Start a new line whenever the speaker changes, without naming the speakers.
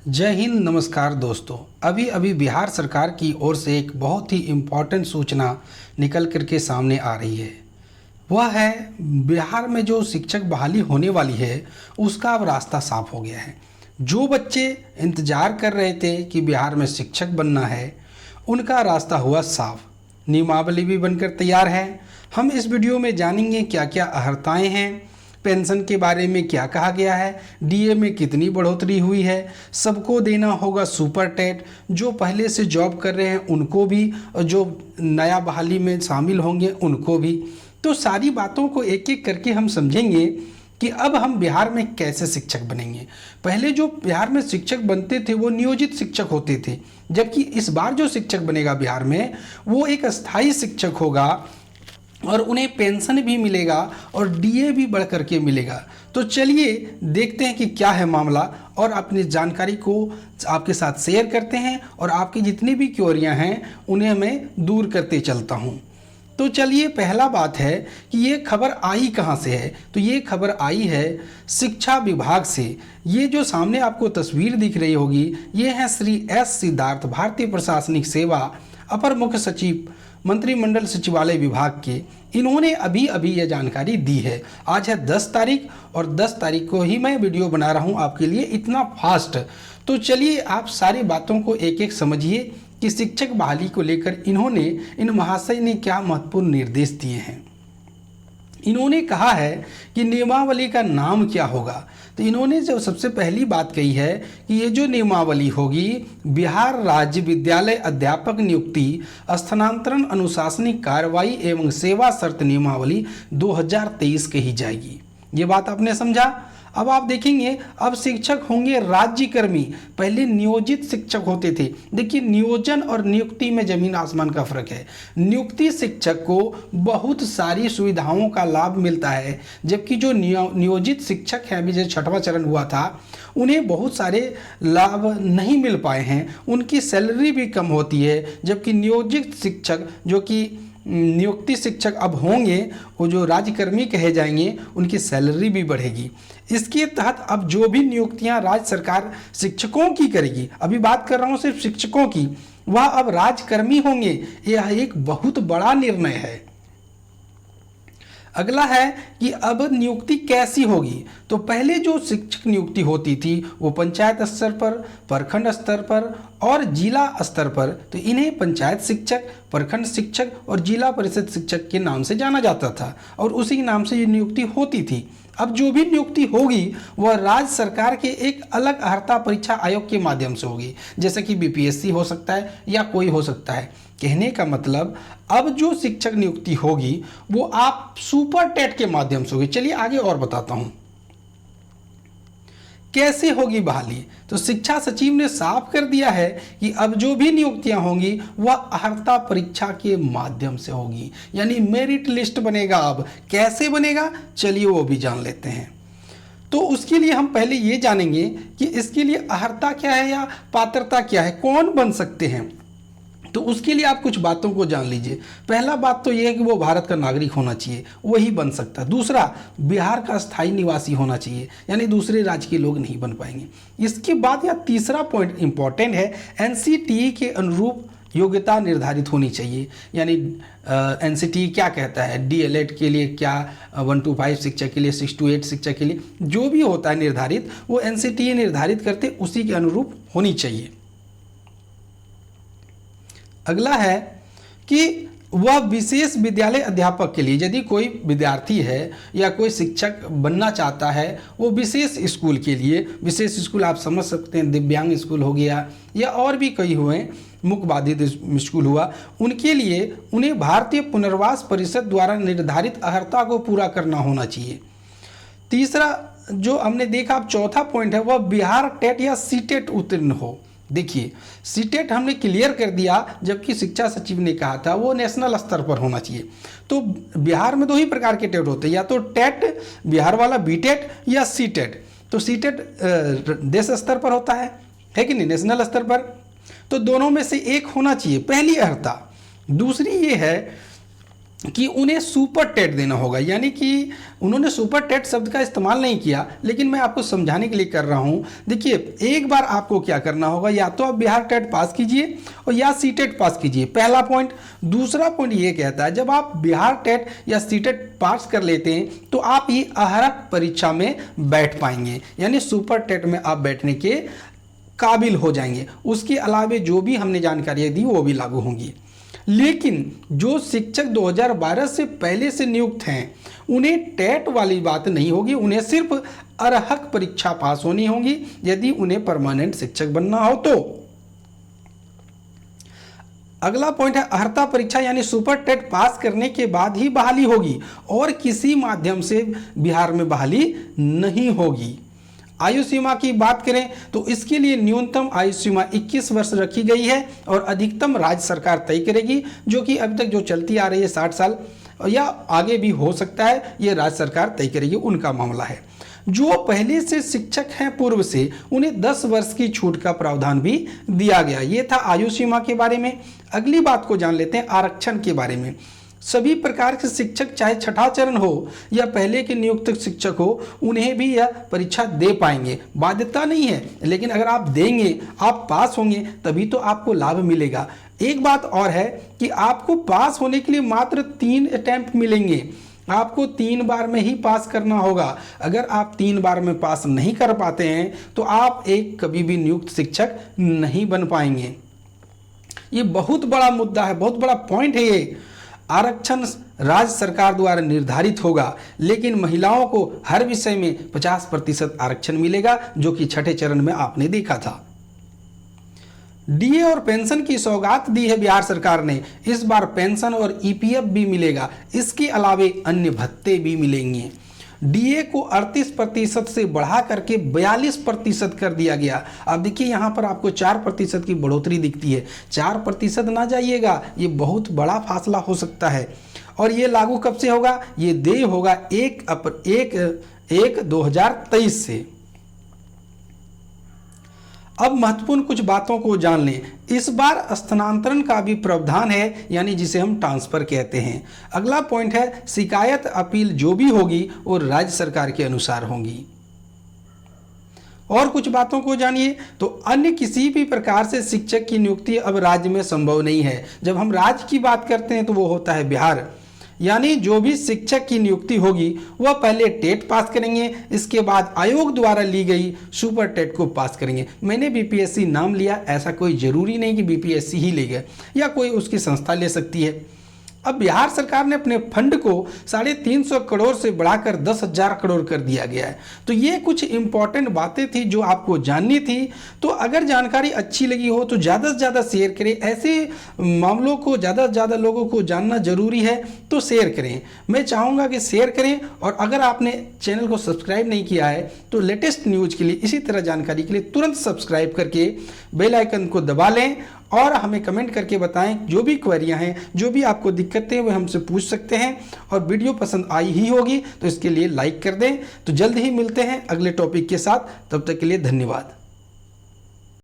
जय हिंद, नमस्कार दोस्तों। अभी अभी बिहार सरकार की ओर से एक बहुत ही इम्पॉर्टेंट सूचना निकल कर के सामने आ रही है। वह है बिहार में जो शिक्षक बहाली होने वाली है उसका अब रास्ता साफ हो गया है। जो बच्चे इंतज़ार कर रहे थे कि बिहार में शिक्षक बनना है उनका रास्ता हुआ साफ। नियमावली भी बनकर तैयार है। हम इस वीडियो में जानेंगे क्या क्या अर्हताएँ हैं, पेंशन के बारे में क्या कहा गया है, डीए में कितनी बढ़ोतरी हुई है, सबको देना होगा सुपर टेट, जो पहले से जॉब कर रहे हैं उनको भी और जो नया बहाली में शामिल होंगे उनको भी। तो सारी बातों को एक एक करके हम समझेंगे कि अब हम बिहार में कैसे शिक्षक बनेंगे। पहले जो बिहार में शिक्षक बनते थे वो नियोजित शिक्षक होते थे, जबकि इस बार जो शिक्षक बनेगा बिहार में वो एक अस्थायी शिक्षक होगा और उन्हें पेंशन भी मिलेगा और डीए भी बढ़ करके मिलेगा। तो चलिए देखते हैं कि क्या है मामला और अपनी जानकारी को आपके साथ शेयर करते हैं और आपकी जितनी भी क्वेरियां हैं उन्हें मैं दूर करते चलता हूं। तो चलिए, पहला बात है कि ये खबर आई कहां से है। तो ये खबर आई है शिक्षा विभाग से। ये जो सामने आपको तस्वीर दिख रही होगी ये है श्री एस सिद्धार्थ, भारतीय प्रशासनिक सेवा, अपर मुख्य सचिव, मंत्रिमंडल सचिवालय विभाग के। इन्होंने अभी अभी यह जानकारी दी है। आज है 10 तारीख और 10 तारीख को ही मैं वीडियो बना रहा हूं आपके लिए, इतना फास्ट। तो चलिए आप सारी बातों को एक एक समझिए कि शिक्षक बहाली को लेकर इन महाशय ने क्या महत्वपूर्ण निर्देश दिए हैं। इन्होंने कहा है कि नियमावली का नाम क्या होगा। तो इन्होंने जो सबसे पहली बात कही है कि ये जो नियमावली होगी बिहार राज्य विद्यालय अध्यापक नियुक्ति, स्थानांतरण, अनुशासनिक कार्रवाई एवं सेवा शर्त नियमावली 2023 कही जाएगी। ये बात आपने समझा। अब आप देखेंगे अब शिक्षक होंगे राज्यकर्मी। पहले नियोजित शिक्षक होते थे। देखिए, नियोजन और नियुक्ति में जमीन आसमान का फर्क है। नियुक्ति शिक्षक को बहुत सारी सुविधाओं का लाभ मिलता है, जबकि जो नियोजित शिक्षक हैं, अभी जो 6वां चरण हुआ था, उन्हें बहुत सारे लाभ नहीं मिल पाए हैं। उनकी सैलरी भी कम होती है, जबकि नियोजित शिक्षक जो कि नियुक्ति शिक्षक अब होंगे वो जो राज्यकर्मी कहे जाएंगे उनकी सैलरी भी बढ़ेगी। इसके तहत अब जो भी नियुक्तियां राज्य सरकार शिक्षकों की करेगी, अभी बात कर रहा हूं सिर्फ शिक्षकों की, वह अब राज्यकर्मी होंगे। यह एक बहुत बड़ा निर्णय है। अगला है कि अब नियुक्ति कैसी होगी। तो पहले जो शिक्षक नियुक्ति होती थी वो पंचायत स्तर पर, प्रखंड स्तर पर और जिला स्तर पर। तो इन्हें पंचायत शिक्षक, प्रखंड शिक्षक और जिला परिषद शिक्षक के नाम से जाना जाता था और उसी नाम से ये नियुक्ति होती थी। अब जो भी नियुक्ति होगी वह राज्य सरकार के एक अलग अर्हता परीक्षा आयोग के माध्यम से होगी, जैसे कि बीपीएससी हो सकता है या कोई हो सकता है। कहने का मतलब अब जो शिक्षक नियुक्ति होगी वो आप सुपर टेट के माध्यम से होगी। चलिए आगे और बताता हूं कैसे होगी बहाली। तो शिक्षा सचिव ने साफ कर दिया है कि अब जो भी नियुक्तियां होंगी वह अर्हता परीक्षा के माध्यम से होगी, यानी मेरिट लिस्ट बनेगा। अब कैसे बनेगा चलिए वो भी जान लेते हैं। तो उसके लिए हम पहले ये जानेंगे कि इसके लिए अर्हता क्या है या पात्रता क्या है, कौन बन सकते हैं। तो उसके लिए आप कुछ बातों को जान लीजिए। पहला बात तो यह है कि वो भारत का नागरिक होना चाहिए, वही बन सकता है। दूसरा, बिहार का स्थायी निवासी होना चाहिए, यानी दूसरे राज्य के लोग नहीं बन पाएंगे। इसके बाद या तीसरा पॉइंट इंपॉर्टेंट है, एनसीटीई के अनुरूप योग्यता निर्धारित होनी चाहिए। यानी एनसीटीई क्या कहता है, डीएलएड के लिए क्या, 1 to 5 शिक्षा के लिए, 6 to 8 शिक्षा के लिए जो भी होता है निर्धारित, वो एनसीटीई निर्धारित करते उसी के अनुरूप होनी चाहिए। अगला है कि वह विशेष विद्यालय अध्यापक के लिए, यदि कोई विद्यार्थी है या कोई शिक्षक बनना चाहता है वो विशेष स्कूल के लिए, विशेष स्कूल आप समझ सकते हैं, दिव्यांग स्कूल हो गया या और भी कई हुए, मुख्य बाधित स्कूल हुआ, उनके लिए उन्हें भारतीय पुनर्वास परिषद द्वारा निर्धारित अर्हता को पूरा करना होना चाहिए। तीसरा जो हमने देखा, अब चौथा पॉइंट है वह बिहार टेट या सीटेट उत्तीर्ण हो। देखिए, सीटेट हमने क्लियर कर दिया, जबकि शिक्षा सचिव ने कहा था वो नेशनल स्तर पर होना चाहिए। तो बिहार में दो ही प्रकार के टेट होते हैं, या तो टेट बिहार वाला बीटेट या सीटेट। तो सीटेट देश स्तर पर होता है कि नहीं, नेशनल स्तर पर। तो दोनों में से एक होना चाहिए, पहली अर्हता। दूसरी ये है कि उन्हें सुपर टेट देना होगा, यानी कि उन्होंने सुपर टेट शब्द का इस्तेमाल नहीं किया, लेकिन मैं आपको समझाने के लिए कर रहा हूँ। देखिए, एक बार आपको क्या करना होगा, या तो आप बिहार टेट पास कीजिए और या सी टेट पास कीजिए, पहला पॉइंट। दूसरा पॉइंट ये कहता है, जब आप बिहार टेट या सी टेट पास कर लेते हैं तो आप ये अहरक परीक्षा में बैठ पाएंगे, यानी सुपर टेट में आप बैठने के काबिल हो जाएंगे। उसके अलावा जो भी हमने जानकारियाँ दी वो भी लागू होंगी। लेकिन जो शिक्षक 2012 से पहले से नियुक्त हैं उन्हें टेट वाली बात नहीं होगी, उन्हें सिर्फ अर्हक परीक्षा पास होनी होगी यदि उन्हें परमानेंट शिक्षक बनना हो तो। अगला पॉइंट है अर्हता परीक्षा, यानी सुपर टेट पास करने के बाद ही बहाली होगी और किसी माध्यम से बिहार में बहाली नहीं होगी। आयु सीमा की बात करें तो इसके लिए न्यूनतम आयु सीमा 21 वर्ष रखी गई है और अधिकतम राज्य सरकार तय करेगी, जो कि अभी तक जो चलती आ रही है 60 साल या आगे भी हो सकता है, ये राज्य सरकार तय करेगी, उनका मामला है। जो पहले से शिक्षक हैं पूर्व से, उन्हें 10 वर्ष की छूट का प्रावधान भी दिया गया। ये था आयु सीमा के बारे में। अगली बात को जान लेते हैं आरक्षण के बारे में। सभी प्रकार के शिक्षक, चाहे छठा चरण हो या पहले के नियुक्त शिक्षक हो, उन्हें भी यह परीक्षा दे पाएंगे। बाध्यता नहीं है, लेकिन अगर आप देंगे, आप पास होंगे, तभी तो आपको लाभ मिलेगा। एक बात और है कि आपको पास होने के लिए मात्र 3 अटेम्प्ट मिलेंगे, आपको 3 बार में ही पास करना होगा। अगर आप 3 बार में पास नहीं कर पाते हैं तो आप एक कभी भी नियुक्त शिक्षक नहीं बन पाएंगे। ये बहुत बड़ा मुद्दा है, बहुत बड़ा पॉइंट है ये। आरक्षण राज्य सरकार द्वारा निर्धारित होगा, लेकिन महिलाओं को हर विषय में 50% आरक्षण मिलेगा, जो कि छठे चरण में आपने देखा था। डीए और पेंशन की सौगात दी है बिहार सरकार ने। इस बार पेंशन और ईपीएफ भी मिलेगा, इसके अलावे अन्य भत्ते भी मिलेंगे। डीए को 38% से बढ़ा करके 42% कर दिया गया। अब देखिए यहाँ पर आपको 4% की बढ़ोतरी दिखती है। 4% ना जाइएगा, ये बहुत बड़ा फासला हो सकता है। और ये लागू कब से होगा? ये देय होगा 1/1/2023 से। अब महत्वपूर्ण कुछ बातों को जान लें। इस बार स्थानांतरण का भी प्रावधान है, यानी जिसे हम ट्रांसफर कहते हैं। अगला पॉइंट है शिकायत अपील जो भी होगी वो राज्य सरकार के अनुसार होंगी। और कुछ बातों को जानिए तो अन्य किसी भी प्रकार से शिक्षक की नियुक्ति अब राज्य में संभव नहीं है। जब हम राज्य की बात करते हैं तो वो होता है बिहार, यानी जो भी शिक्षक की नियुक्ति होगी वह पहले टेट पास करेंगे, इसके बाद आयोग द्वारा ली गई सुपर टेट को पास करेंगे। मैंने बीपीएससी नाम लिया, ऐसा कोई ज़रूरी नहीं कि बीपीएससी ही लेगा, या कोई उसकी संस्था ले सकती है। अब बिहार सरकार ने अपने फंड को 350 करोड़ से बढ़ाकर 10,000 करोड़ कर दिया गया है। तो ये कुछ इंपॉर्टेंट बातें थी जो आपको जाननी थी। तो अगर जानकारी अच्छी लगी हो तो ज़्यादा से ज़्यादा शेयर करें। ऐसे मामलों को ज़्यादा से ज़्यादा लोगों को जानना जरूरी है, तो शेयर करें। मैं चाहूँगा कि शेयर करें, और अगर आपने चैनल को सब्सक्राइब नहीं किया है तो लेटेस्ट न्यूज़ के लिए, इसी तरह जानकारी के लिए तुरंत सब्सक्राइब करके बेल आइकन को दबा लें और हमें कमेंट करके बताएं। जो भी क्वेरियां हैं, जो भी आपको दिक्कतें हैं, वो हमसे पूछ सकते हैं। और वीडियो पसंद आई ही होगी तो इसके लिए लाइक कर दें। तो जल्द ही मिलते हैं अगले टॉपिक के साथ, तब तक के लिए धन्यवाद।